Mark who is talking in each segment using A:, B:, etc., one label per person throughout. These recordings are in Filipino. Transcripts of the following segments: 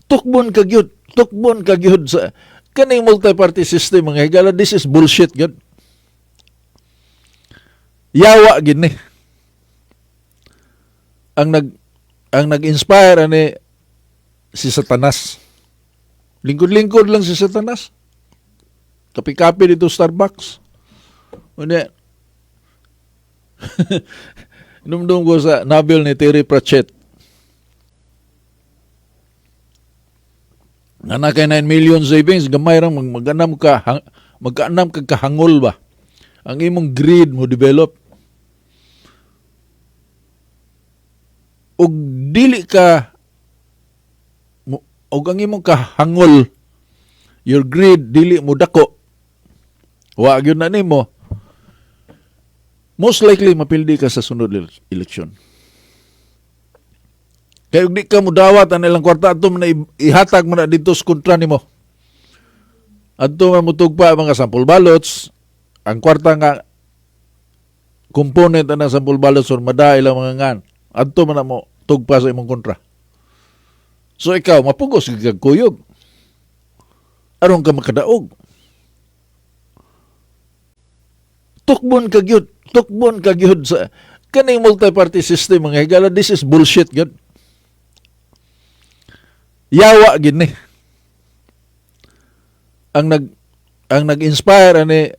A: tukbon kagyud sa kaning multi-party system mga higala. This is bullshit gyud. Yawa gid ni. Ang nag-inspire ani si Satanas. Lingkod-lingkod lang si Satanas. Kapi-kapi dito Starbucks. Unya Numdum ko sa novel ni Terry Pratchett. Nga na kay 9 million savings, gamay rang mag-anam ka kahangol ba? Ang imong greed mo develop. Og dili ka og ang imong kahangol, your greed dili mo dako. Wa gyud na nimo. Most likely mapildi ka sa sunod eleksyon. Kaya di ka mo dawat ang ilang kwarta ato na ihatag mo na dito sa kontra nimo. Ato man mo tugpa mga sample ballots, ang kwarta nga component na sample ballots or mada ilang mga ngan. Ato man na mo tugpa sa imong kontra. So ikaw mapugos kag kuyog. Aron ka makadaog. Tukbon kagyud sa kaning multi-party system mga higala. This is bullshit gyud. Yawa gid ni. Ang nag-inspire ani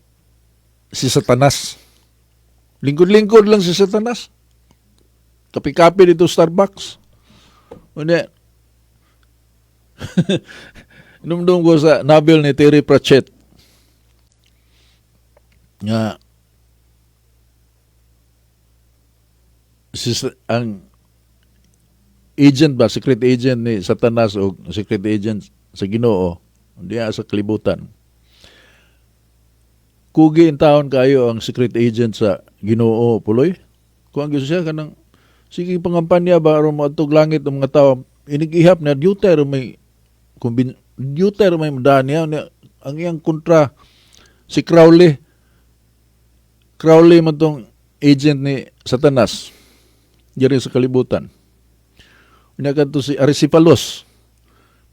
A: si Satanas. Lingkod-lingkod lang si Satanas. Kapi-kapi dito Starbucks. Unya Numdum ko sa novel ni Terry Pratchett. Nga ang agent ba, secret agent ni Satanas o secret agent sa Ginoo, diya sa kalibutan. Kugi in taon kayo ang secret agent sa Ginoo, puloy. Kung ang gusto siya kanang sige pangampanya ba aron moadtog langit ang mga tao, inigihap na duter may madanya ang iyang kontra si Crowley man tong agent ni Satanas diri sa kalibutan. Unya kadto si Arisipalos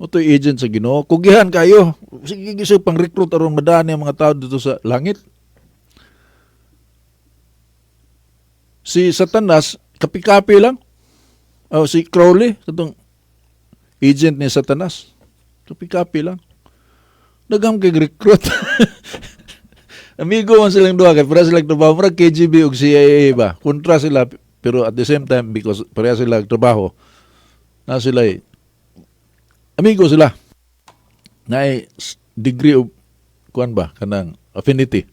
A: mo to'y agent sa Ginoo. Kugihan kayo, sige gisig pang recruit aron madani ang mga tao dito sa langit. Si Satanas kapi-kapi lang. Si Crowley katong agent ni Satanas. Kapi-kapi lang. Nagam kay recruit. Amigo man silang duha kay para sila trabaho murag KGB ug CIA ba. Kontra sila pero at the same time because pareha sila trabaho na sila amigo sila. Na degree of kuan ba kanang affinity.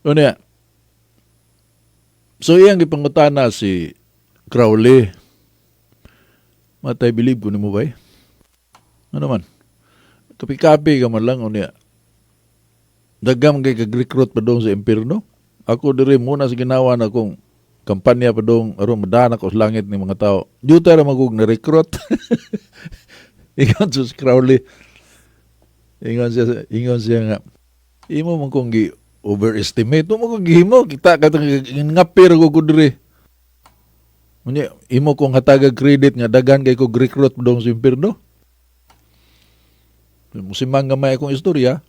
A: Unya. So iyang gipangutana si Crowley. Matay believe ko nimo ba? Ano man? Kapi-kapi ka man lang unya. Dagam kay kag-recruit pa dong sa impierno. Ako diri muna sa ginawa na kong kampanya pa dong aron madana ko sa langit ni mga tao. Juta ra magug na recruit. Ingon si Crowley. Ingon siya nga. Imo man kong overestimate mo kung gihimo kita katong ngapir ko diri. Unya imo kong hatagag credit nga daghan kay ko recruit pa dong sa impierno. Musimang nga may akong istorya.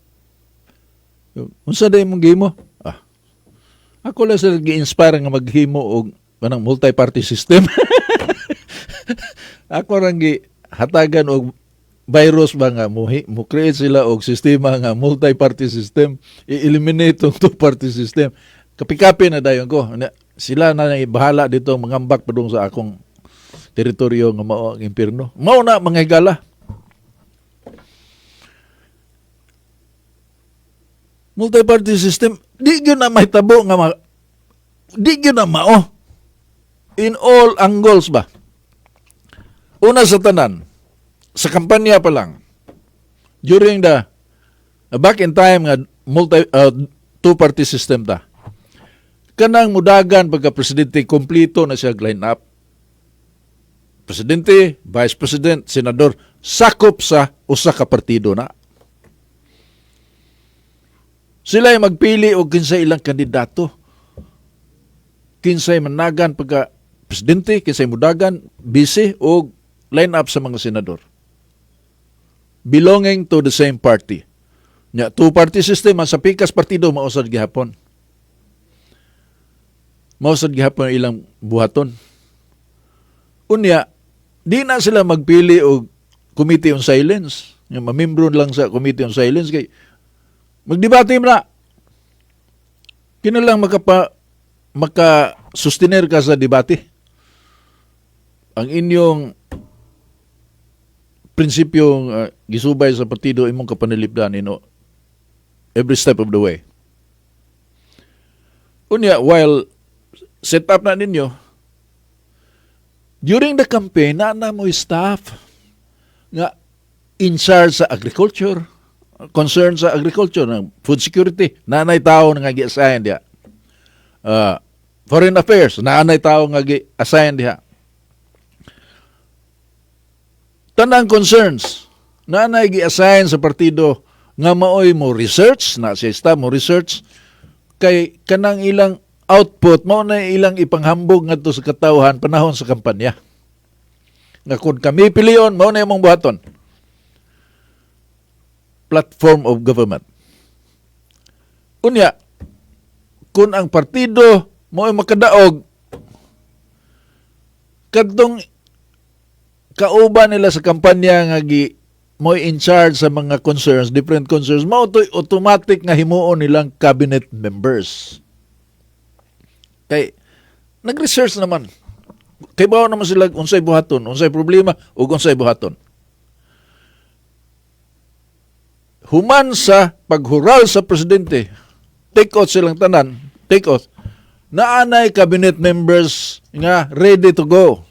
A: Unsa day mong gihimo? Ako lang sila gi-inspire nga maghimo og kanang multi-party system. Ako lang hatagan og virus ba nga mo create sila og sistema nga multi-party system, i-eliminate tong two-party system. Kapi-kapi na dayon ko. Sila na bahala dito mangambak padung sa akong teritoryo nga mao ang impierno. Mao na mga higala. Multi-party system, di gyud na mahitabo nga di gyud na mao. In all angles ba? Una sa tanan, sa kampanya pa lang, during the back in time nga two-party system ta. Kanang mudagan pagka presidente kompleto na siya line up. Presidente, vice president, senador, sakop sa usa ka partido na. Sila ay magpili og kinsay ilang kandidato. Kinsay managan pagka presidente, kinsay mudagan, bisi o line up sa mga senador belonging to the same party. Nya two-party system sa pikas partido mausad gihapon. Mausad gihapon ilang buhaton. Unya, di na sila magpili og Committee on Silence. Yung mamembro lang sa Committee on Silence kay magdebate mo na. Kinalang maka-sustiner ka sa debate. Ang inyong prinsipyong gisubay sa partido imong kapanalipdan every step of the way. Unya, while set up na ninyo, during the campaign, na mo staff nga in charge sa agriculture, concern sa agriculture, ng food security, nanay tao nga gi-assign diha. Foreign affairs, nanay tao nga gi-assign diha. Tanang concerns, nanay gi-assign sa partido nga maoy mo research, na siya staff mo research, kay kanang ilang output, mao na ilang ipanghambog ngadto sa katawhan panahon sa kampanya. Nga kung kami piliyon, mao na imong buhaton. Platform of government. Unya, kung ang partido mo ay makadaog, kadtong kauban nila sa kampanya nga mo in charge sa mga concerns, different concerns, mao to'y automatic nga himuon nilang cabinet members. Kay nag-research naman. Kay bawo naman sila unsay buhaton, unsay problema ug unsay buhaton. Human sa paghural sa presidente, take out silang tanan, take out. Naanay cabinet members nga ready to go.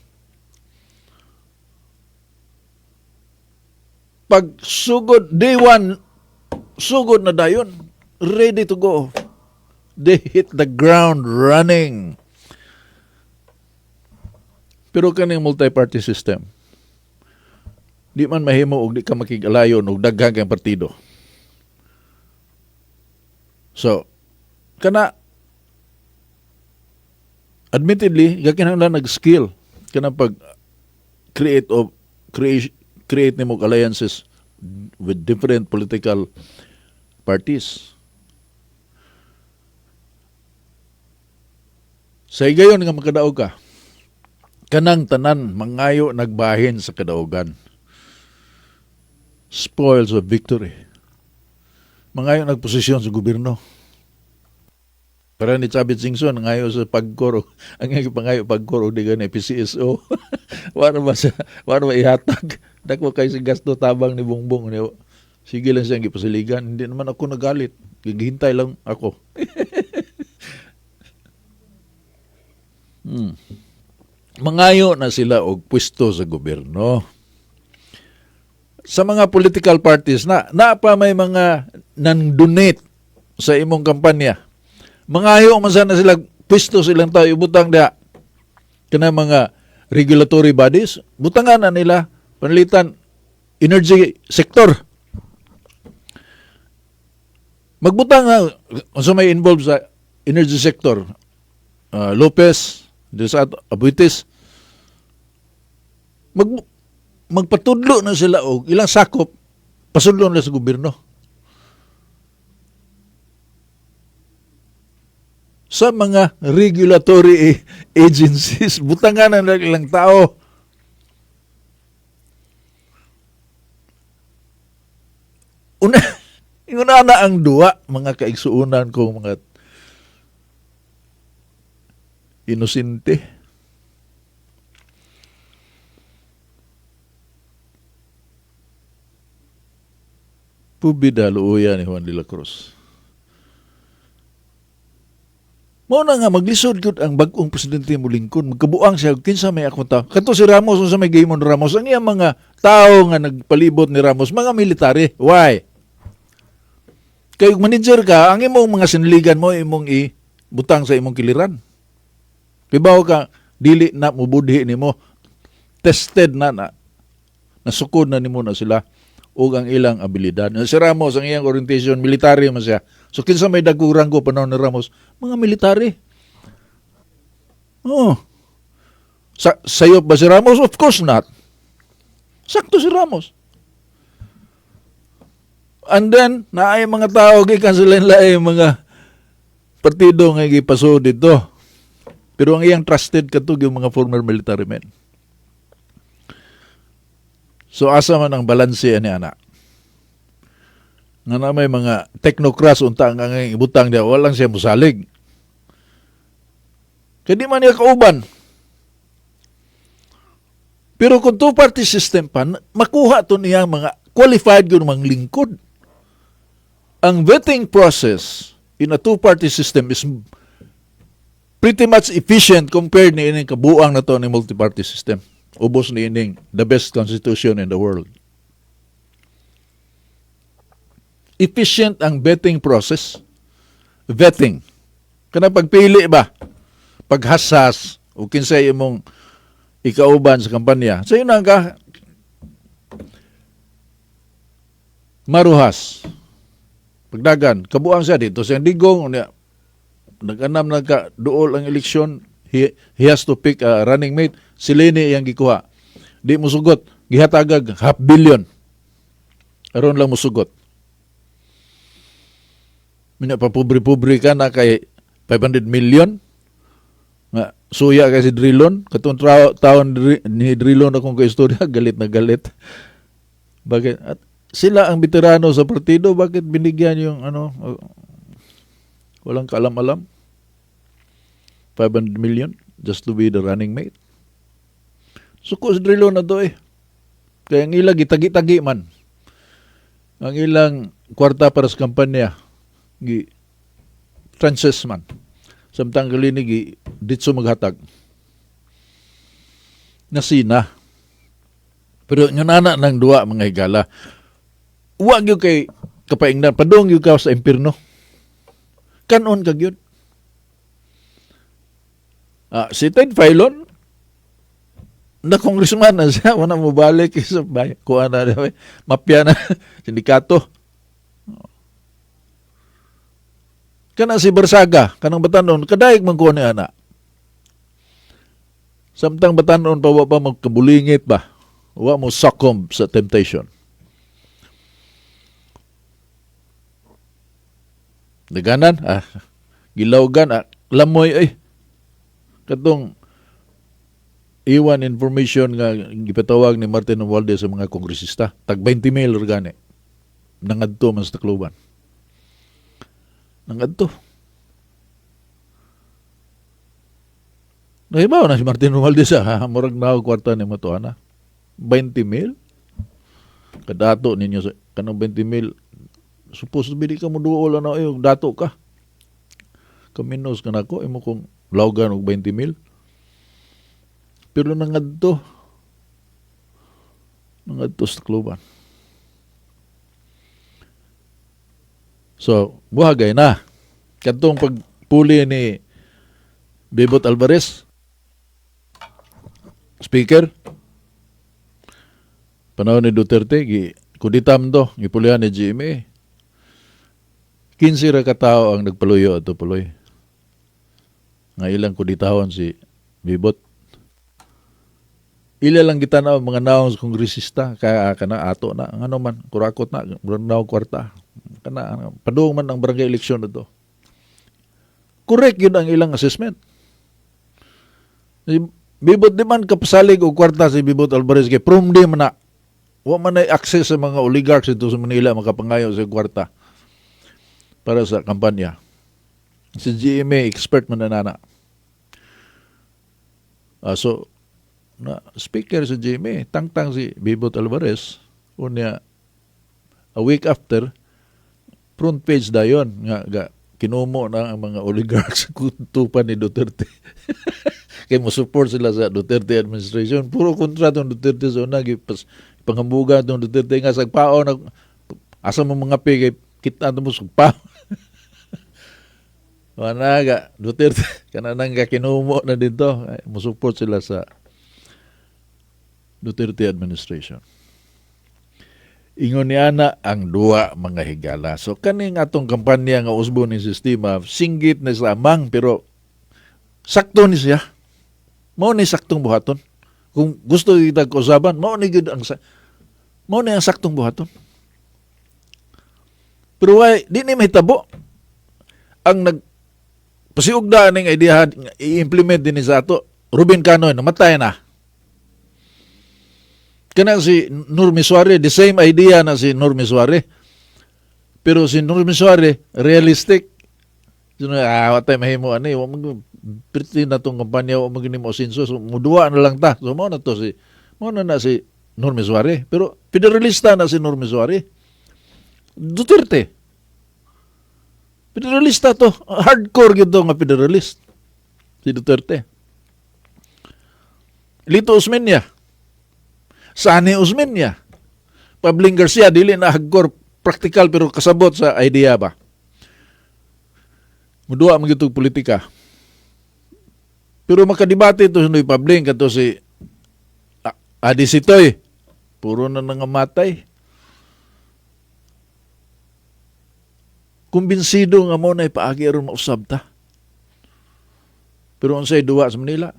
A: Pag sugod, day one, sugod na dayon, ready to go. They hit the ground running. Pero kaning multi-party system, di man mahimo og di ka makigalayon og daghang kang partido. So, admittedly, gakinahanglan nag-skill kanang pag create nimo alliances with different political parties. Sa higayon nga makadaog ka, kanang tanan mangayo nagbahin sa kadaogan. Spoils of victory. Mangayo nagposisyon sa gobyerno. Para ni Chavit Singson, ngayo sa pagkoro, ang nga pangayo pagkoro, di gani PCSO. Wala ba ihatag? Dako kay si gasto tabang ni Bongbong. Sige lang siyang gipasiligan. Hindi naman ako nagalit. Gigihintay lang ako. Mangayo na sila og pwesto sa gobyerno. Sa mga political parties na pa may mga nang-donate sa imong kampanya. Mangayo man sana sila pwesto silang tao ibutang diha kana mga regulatory bodies, butangan na nila panlitan energy sector. Magbutang nga unsa may involved sa energy sector. Lopez, Desato, Abuitis, magpatudlo na sila og ilang sakop, pasudlo na sa gobyerno. Sa mga regulatory agencies, butangan na ilang tao. Una na ang duwa, mga kaigsuunan ko, mga inosente. Pubida luuya ni Juan de la Cruz. Mao na nga maglisod gyud ang bag-ong presidente mo Lincoln, magkabuang siya kinsa may akong tao. Kadto si Ramos unsa may gihimo ni Ramos, ang iyang mga tao nga nagpalibot ni Ramos, mga military. Why? Kay manager ka, ang imong mga siniligan mo imong ibutang sa imong kiliran. Pibaw ka dili na mo budhi nimo, tested na nasukod na nimo na sila ug ang ilang abilidad. Si Ramos, ang iyang orientation, military man siya. So, kinsa may dagkong ranggo panahon ni Ramos? Mga military. Oh. Sayop ba si Ramos? Of course not. Sakto si Ramos. And then, naay mga tao, gikan sila mga partido nga gipaso dito. Pero ang iyang trusted katug yung mga former military men. So, asa man ang balanse ani ana? Nga na may mga technocrats unta ang ibutang niya, walang siya musalig. Kaya di man niya kauban. Pero kung two-party system pa, makuha to niya mga qualified yung mga lingkod. Ang vetting process in a two-party system is pretty much efficient compared ni ining kabuang na to ni multi-party system. Ubos ni ining the best constitution in the world. Efficient ang vetting process. Vetting. Kana pagpili ba? Paghasas o kinsay imong ikauban sa kampanya. Sa yun ka maruhas. Pagdagan, kabuang siya dito sa digong nag-anam nagka-duol ang eleksyon, he has to pick a running mate, silini yang gikuha. Di mo sugot, gihatagag $500 million. Aron lang mo sugot. Minya pa pobre-pobre ka na kay 500 million. Nga, suya kay si Drilon. Katong taon ni Drilon akong kaistorya, galit na galit. Bakit? At sila ang veterano sa partido, bakit binigyan yung walang kaalam-alam? 500 million just to be the running mate. Suko si Drilon na to eh. Kaya ang ilang gitagi-tagi man. Ang ilang kwarta para sa kampanya, Frances man. Samtang kalinig, ditso maghatag. Nasina. Pero yung anak ng duwa, mga higala, huwag yung kay kapaingnan, padong yung ka sa impirno. Kanon kag yun. Si Ted Filon, na congressman na siya, wala mo balik sa bayan. Kuha na, mapya na, sindikato. Kana si Barsaga, kanang Batanon, kadayag man ko ni ana. Samtang Batanon pa pa magkabulingit ba? Wa mo succumb sa temptation. Daganan, gilawgan, lamoy ay. Katong iwan information nga gipatawag ni Martin Romualdez sa mga kongresista. Tag 20 mil organi. Nangadto man sa Tacloban. Nangadto. Nahibaw na si Martin Romualdez murag na kwarta ni mo to ana. 20 mil? Kadato ninyo sa kanang 20 mil. Supposed to be di ka mo duol na dato ka. Kaminos ka na ko, imo kong lawgan og 20 mil. Pero nangadto. Nangadto sa Tacloban. So, buhagay na. Katong pagpuli ni Bebot Alvarez, speaker, panahon ni Duterte, kuditam to, gipulihan ni GMA. 15 ra katao ang nagpaluyo ato puloy. Nga ilang kuditahon si Bebot. Ila lang kita na mga naong kongresista, kaya kana ato na, ano man, kurakot na, naong kwarta. Kana padung man ang barangay eleksyon na to. Correct yun ang ilang assessment. Bibot di man kapasalig o kwarta si Bebot Alvarez kay prom di man na wa man ay access sa mga oligarchs ito sa Manila makapangayo sa kwarta para sa kampanya. Si GMA expert man na. So na speaker sa GMA tangtang si Bebot Alvarez unya a week after front page dayon nga kinumo na ang mga oligarchs sa kutupan ni Duterte. Kaya mo support sila sa Duterte administration. Puro kontra itong Duterte sa una. Panghambugan itong Duterte nga sagpao na asa mo mga kay kita mo sagpao. Wala Duterte kanang kinumo na dito. Mo support sila sa Duterte administration. Ingon ni ana ang duwa mga higala. So kaning atong kampanya nga usbo ni sistema singgit na sa amang pero sakto ni siya. Mao ni saktong buhaton. Kung gusto kita kausaban, mao ni gid ang Mao na ang saktong buhaton. Pero why di ni mahitabo ang pasiugda ning idea i-implement din sa ato. Ruben Canoy namatay na. Kana si Normi Suarez, the same idea na si Normi Suarez. Pero si Normi Suarez, realistic. Watay mahimo ani, wa magpirti na tong kampanya, wa magini mo sinso, so muduwa na lang ta. So mo na si Normi Suarez. Pero federalista na si Normi Suarez. Duterte. Federalista to. Hardcore gito nga federalist. Si Duterte. Lito Osmeña. Sani Osmeña. Pabling Garcia, dili na hardcore practical pero kasabot sa idea ba. Mudua magitog politika. Pero makadibate ito si Pabling kato si Adi Sitoy. Puro na nangamatay. Kumbinsido nga mo na ipaagi aron mausab ta. Pero unsay duwa sa Manila,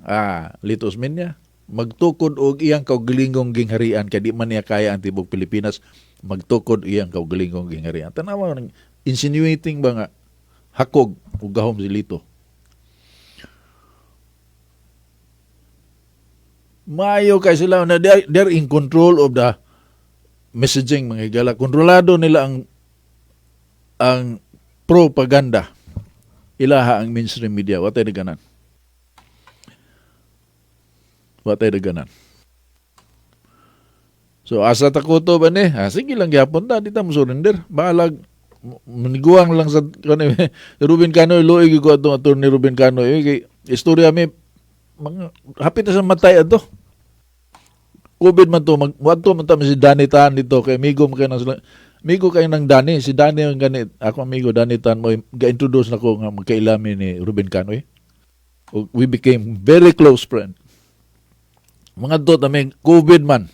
A: Lito Osmeña, magtukod og iyang kaugalingong gingharian kay di man niya kaya ang tibok Pilipinas, magtukod iyang kaugalingong gingharian. Tanawa ng insinuating ba nga hakog ug gahom si Lito. Maayo kay sila na they're in control of the messaging mga higala. Kontrolado nila ang propaganda. Ilaha ang mainstream media. Watay daganan. So asa takuto ba ni? Sige lang gyapon ta, di ta mo surrender. Balag maniguang lang sa Ruben Canoy, luoy ko atong attorney Ruben Canoy kay istorya mi mga hapit na sa matay ato. COVID man to, magwadto man ta si Danny Tan dito kay amigo man kay nang sila. Amigo kay nang Danny, si Danny ang ganit. Ako amigo Danny Tan mo ga-introduce nako nga magkailami ni Ruben Canoy. We became very close friend. Mga dot aming COVID man.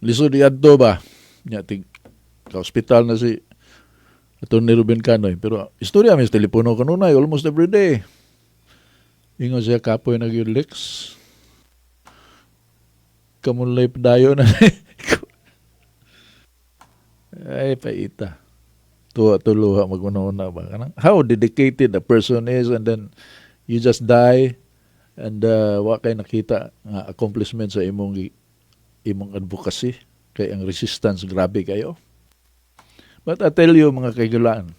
A: Lisod adto ba? Nya tig ka-hospital na si Atty. Ruben Canoy. Pero istorya may telepono kanunay almost every day. Ingon siya kapoy nag-Lex. Kamunlay padayo na. Ay, paita. Tuwa-tuluha mag-una-una ba? How dedicated a person is and then you just die and wa kay nakita nga accomplishment sa imong advocacy kay ang resistance grabe kayo. But I tell you mga kaigulaan,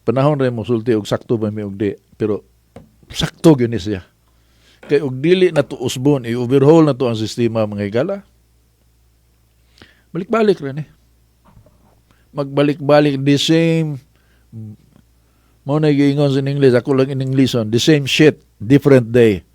A: panahon rin mo sulti og sakto ba mi og di, pero sakto gyud ni siya. Kay og dili na to usbon, i-overhaul na to ang sistema mga higala. Balik-balik rin Magbalik-balik the same mo na giingon sa English, ako lang in English on, the same shit, different day.